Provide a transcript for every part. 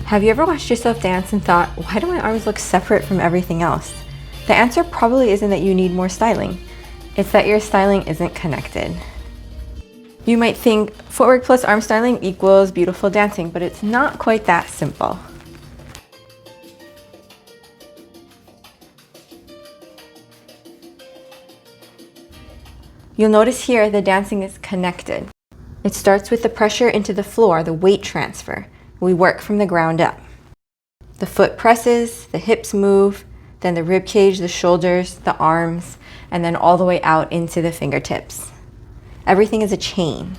Have you ever watched yourself dance and thought, why do my arms look separate from everything else? The answer probably isn't that you need more styling. It's that your styling isn't connected. You might think footwork plus arm styling equals beautiful dancing, but it's not quite that simple. You'll notice here the dancing is connected. It starts with the pressure into the floor, the weight transfer. We work from the ground up. The foot presses, the hips move, then the rib cage, the shoulders, the arms, and then all the way out into the fingertips. Everything is a chain.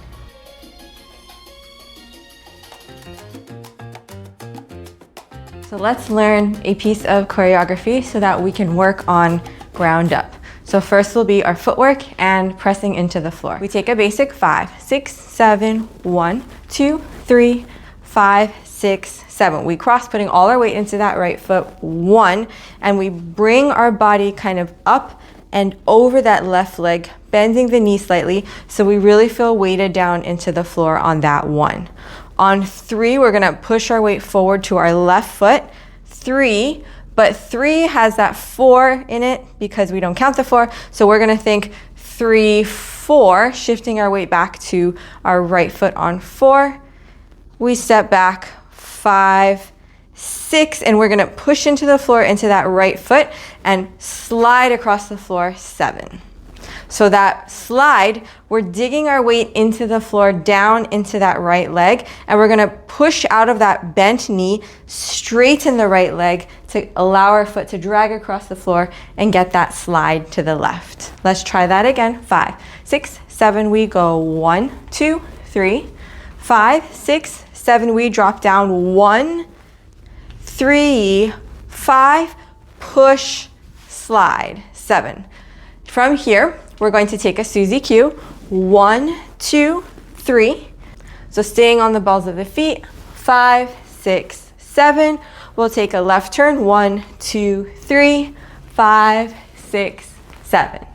So let's learn a piece of choreography so that we can work on ground up. So first will be our footwork and pressing into the floor. We take a basic 5, 6, 7, 1, 2, 3, 5, 6, 7. We cross, putting all our weight into that right foot, 1, and we bring our body kind of up and over that left leg, bending the knee slightly, so we really feel weighted down into the floor on that 1. On 3, we're gonna push our weight forward to our left foot, 3, but 3 has that 4 in it because we don't count the 4, so we're gonna think 3, 4, shifting our weight back to our right foot on 4. We step back, 5, 6, and we're gonna push into the floor into that right foot and slide across the floor, 7. So that slide, we're digging our weight into the floor, down into that right leg, and we're gonna push out of that bent knee, straighten the right leg to allow our foot to drag across the floor and get that slide to the left. Let's try that again. 5, 6, 7, we go 1, 2, 3, 5, 6, 7, we drop down 1, 3, 5, push, slide, 7. From here, we're going to take a Susie Q, 1, 2, 3. So staying on the balls of the feet, 5, 6, 7. We'll take a left turn, 1, 2, 3, 5, 6, 7.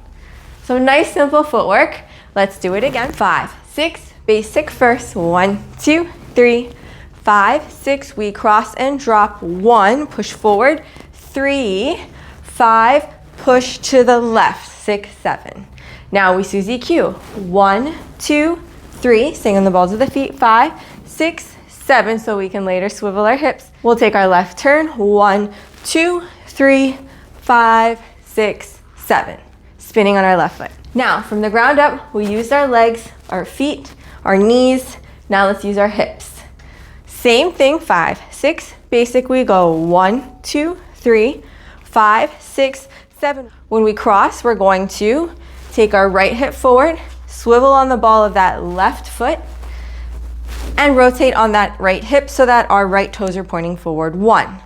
So nice simple footwork. Let's do it again. 5, 6, basic first, 1, 2, 3, 5, 6. We cross and drop, 1, push forward, 3, 5, push to the left, 6, 7. Now we Susie Q, 1, 2, 3, staying on the balls of the feet, 5, 6, 7, so we can later swivel our hips. We'll take our left turn, 1, 2, 3, 5, 6, 7, spinning on our left foot. Now from the ground up, we used our legs, our feet, our knees. Now let's use our hips. Same thing, 5, 6, basic, we go 1, 2, 3, 5, 6, 7. When we cross, we're going to take our right hip forward, swivel on the ball of that left foot, and rotate on that right hip so that our right toes are pointing forward, 1.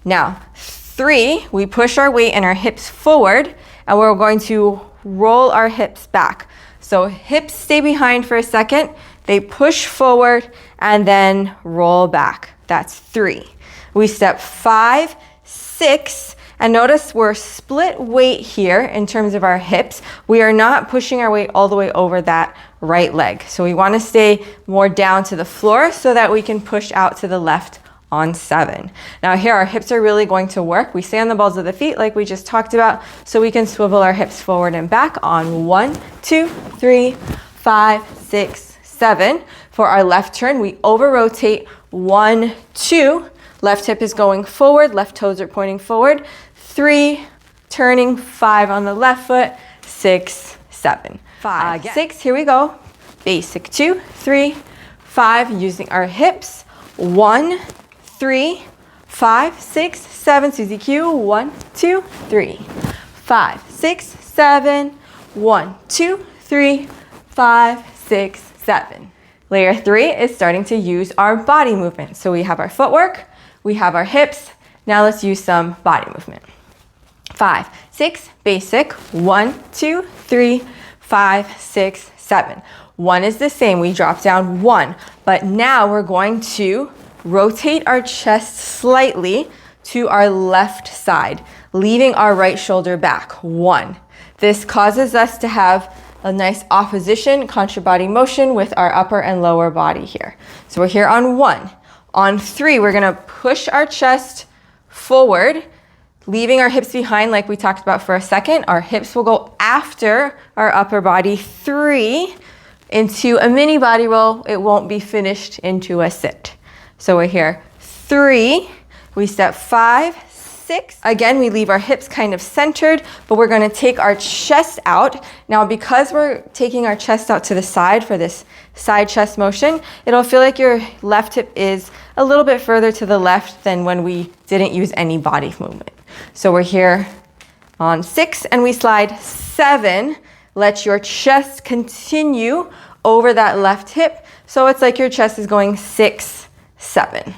Now, 3, we push our weight and our hips forward, and we're going to roll our hips back. So hips stay behind for a second, they push forward, and then roll back. That's 3. We step 5, 6, and notice we're split weight here in terms of our hips. We are not pushing our weight all the way over that right leg. So we want to stay more down to the floor so that we can push out to the left on 7. Now here our hips are really going to work. We stay on the balls of the feet like we just talked about, so we can swivel our hips forward and back on 1, 2, 3, 5, 6, 7. For our left turn, we over rotate, 1, 2. Left hip is going forward, left toes are pointing forward. 3, turning, 5 on the left foot, 6, 7. 5, 6, here we go. Basic 2, 3, 5, using our hips. 1, 3, 5, 6, 7, Susie Q, 1, 2, 3, 5, 6, 7, 1, 2, 3, 5, 6, 7. Layer 3 is starting to use our body movement. So we have our footwork, we have our hips. Now let's use some body movement. 5, 6, basic, 1, 2, 3, 5, 6, 7. 1 is the same, we drop down 1, but now we're going to rotate our chest slightly to our left side, leaving our right shoulder back, 1. This causes us to have a nice opposition contra body motion with our upper and lower body here. So we're here on 1. On 3, we're gonna push our chest forward, leaving our hips behind like we talked about for a second. Our hips will go after our upper body. 3, into a mini body roll. It won't be finished into a sit. So we're here. 3, we step 5, 6. Again, we leave our hips kind of centered, but we're gonna take our chest out. Now, because we're taking our chest out to the side for this side chest motion, it'll feel like your left hip is a little bit further to the left than when we didn't use any body movement. So we're here on 6 and we slide 7. Let your chest continue over that left hip. So it's like your chest is going 6, 7.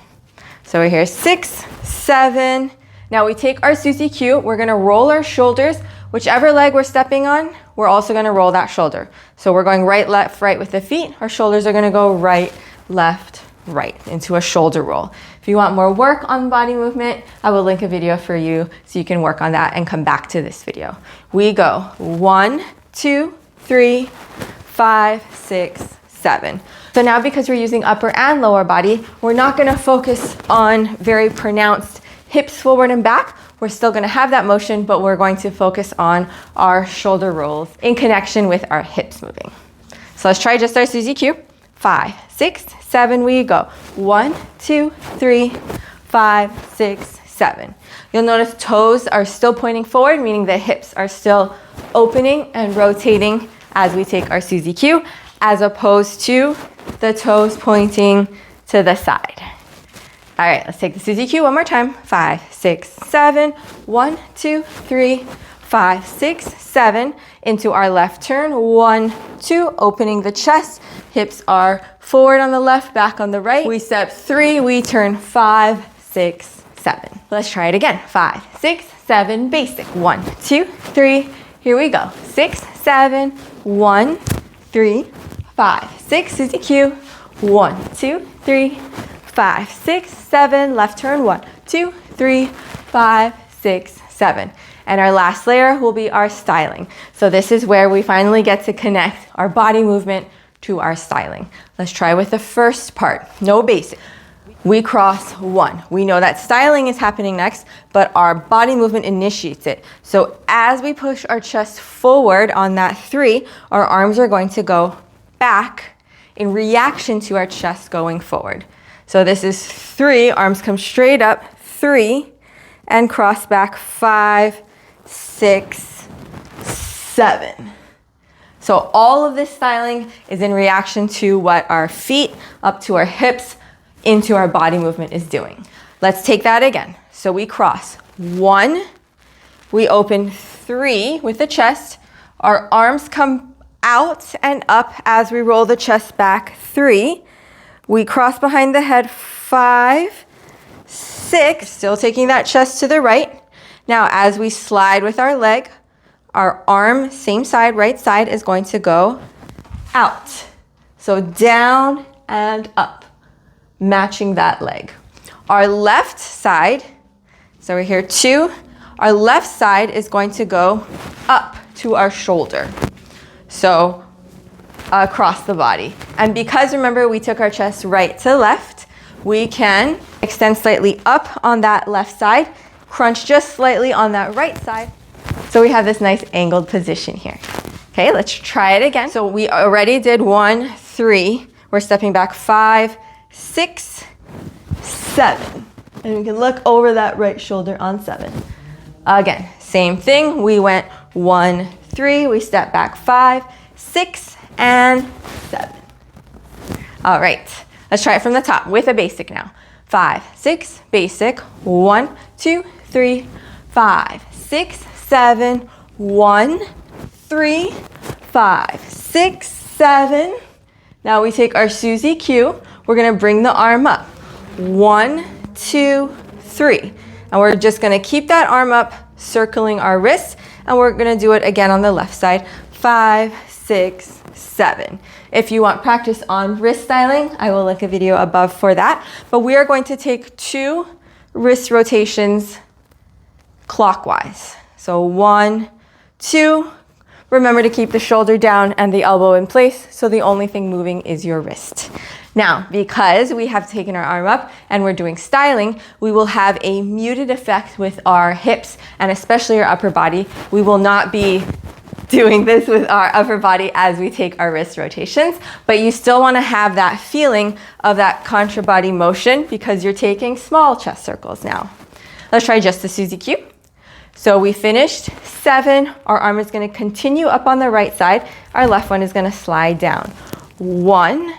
So we're here 6, 7. Now we take our Susie Q, we're gonna roll our shoulders. Whichever leg we're stepping on, we're also gonna roll that shoulder. So we're going right, left, right with the feet. Our shoulders are gonna go right, left, right into a shoulder roll. If you want more work on body movement, I will link a video for you so you can work on that and come back to this video. We go 1, 2, 3, 5, 6, 7. So now because we're using upper and lower body, we're not gonna focus on very pronounced hips forward and back. We're still gonna have that motion, but we're going to focus on our shoulder rolls in connection with our hips moving. So let's try just our Susie Q. 5, 6, 7, we go. 1, 2, 3, 5, 6, 7. You'll notice toes are still pointing forward, meaning the hips are still opening and rotating as we take our Susie Q, as opposed to the toes pointing to the side. All right, let's take the Susie Q one more time. 5, 6, 7. 1, 2, 3, 5, 6, 7. Into our left turn. 1, 2, opening the chest. Hips are forward on the left, back on the right. We step 3, we turn 5, 6, 7. Let's try it again. 5, 6, 7, basic. 1, 2, 3. Here we go. 6, 7. 1, 3, 5, 6. Susie Q. 1, 2, 3, 5, 6, 7. Left turn. 1, 2, 3, 5, 6, 7. And our last layer will be our styling. So this is where we finally get to connect our body movement to our styling. Let's try with the first part. No basic. We cross 1. We know that styling is happening next, but our body movement initiates it. So as we push our chest forward on that 3, our arms are going to go back in reaction to our chest going forward. So this is 3, arms come straight up, 3, and cross back 5, 6, 7. So all of this styling is in reaction to what our feet up to our hips into our body movement is doing. Let's take that again. So we cross 1, we open 3 with the chest, our arms come out and up as we roll the chest back. 3, we cross behind the head. 5, 6, still taking that chest to the right. Now as we slide with our leg, our arm, same side, right side, is going to go out. So down and up, matching that leg. Our left side, so we're here 2, our left side is going to go up to our shoulder. So across the body. And because remember we took our chest right to left, we can extend slightly up on that left side, crunch just slightly on that right side. So we have this nice angled position here. Okay, let's try it again. So we already did 1, 3. We're stepping back 5, 6, 7. And we can look over that right shoulder on 7. Again, same thing. We went 1, 3. We step back 5, 6, and 7. All right, let's try it from the top with a basic now. 5, 6, basic. 1, 2, 3, 5, 6, 7. 1, 3, 5, 6, 7. Now we take our Susie Q. We're gonna bring the arm up. 1, 2, 3. And we're just gonna keep that arm up, circling our wrists, and we're gonna do it again on the left side. 5, 6, 7. If you want practice on wrist styling, I will link a video above for that. But we are going to take 2 wrist rotations clockwise. So 1, 2. Remember to keep the shoulder down and the elbow in place, so the only thing moving is your wrist. Now, because we have taken our arm up and we're doing styling, we will have a muted effect with our hips and especially our upper body. We will not be doing this with our upper body as we take our wrist rotations, but you still want to have that feeling of that contra body motion because you're taking small chest circles now. Let's try just the Suzy Q. So we finished 7. Our arm is going to continue up on the right side. Our left one is going to slide down. 1,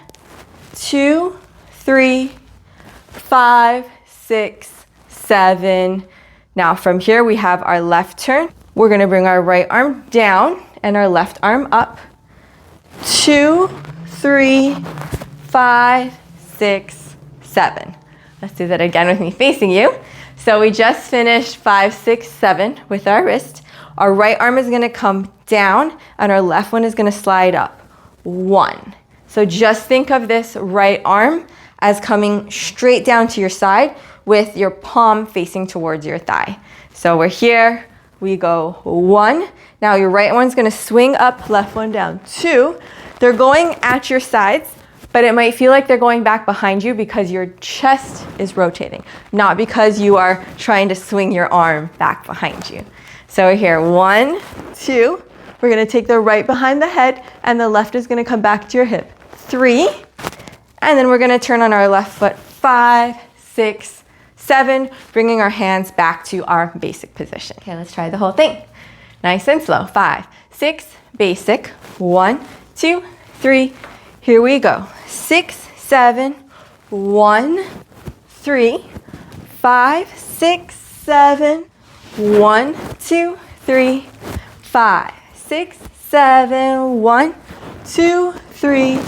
2, 3, 5, 6, 7. Now from here we have our left turn. We're going to bring our right arm down and our left arm up. 2, 3, 5, 6, 7. Let's do that again with me facing you. So we just finished 5, 6, 7 with our wrist. Our right arm is going to come down and our left one is going to slide up. 1. So just think of this right arm as coming straight down to your side with your palm facing towards your thigh. So we're here, we go 1. Now your right one's gonna swing up, left one down. 2. They're going at your sides, but it might feel like they're going back behind you because your chest is rotating, not because you are trying to swing your arm back behind you. So we're here, 1, 2. We're gonna take the right behind the head and the left is gonna come back to your hip. 3, and then we're going to turn on our left foot. 5, 6, 7, bringing our hands back to our basic position. Okay, let's try the whole thing. Nice and slow. 5, 6, basic. 1, 2, 3. Here we go. 6, 7, 1, 3, 5, 6, 7, 1, 2, 3, 5, 6, 7, 1, 2, 3,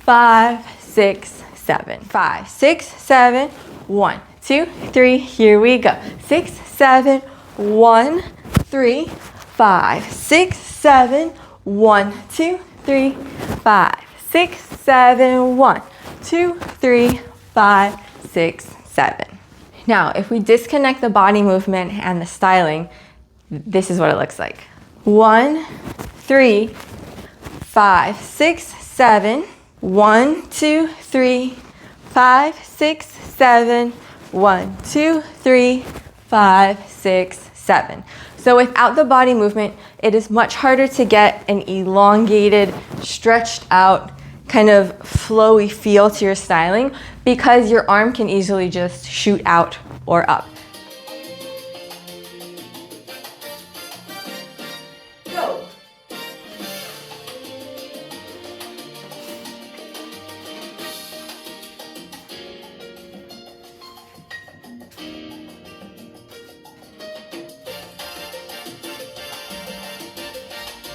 5, 6, 7. 5, 6, 7, 1, 2, 3. Here we go. 6, 7, 1, 3, 5, 6, 7, 1, 2, 3, 5, 6, 7, 1, 2, 3, 5, 6, 7. Now, if we disconnect the body movement and the styling, this is what it looks like. 1, 3, 5, 6, 7. 1, 2, 3, 5, 6, 7. 1, 2, 3, 5, 6, 7. So without the body movement, it is much harder to get an elongated, stretched out, kind of flowy feel to your styling because your arm can easily just shoot out or up. Go.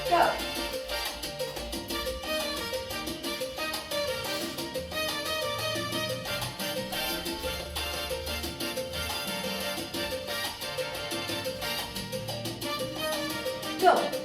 Go. Go.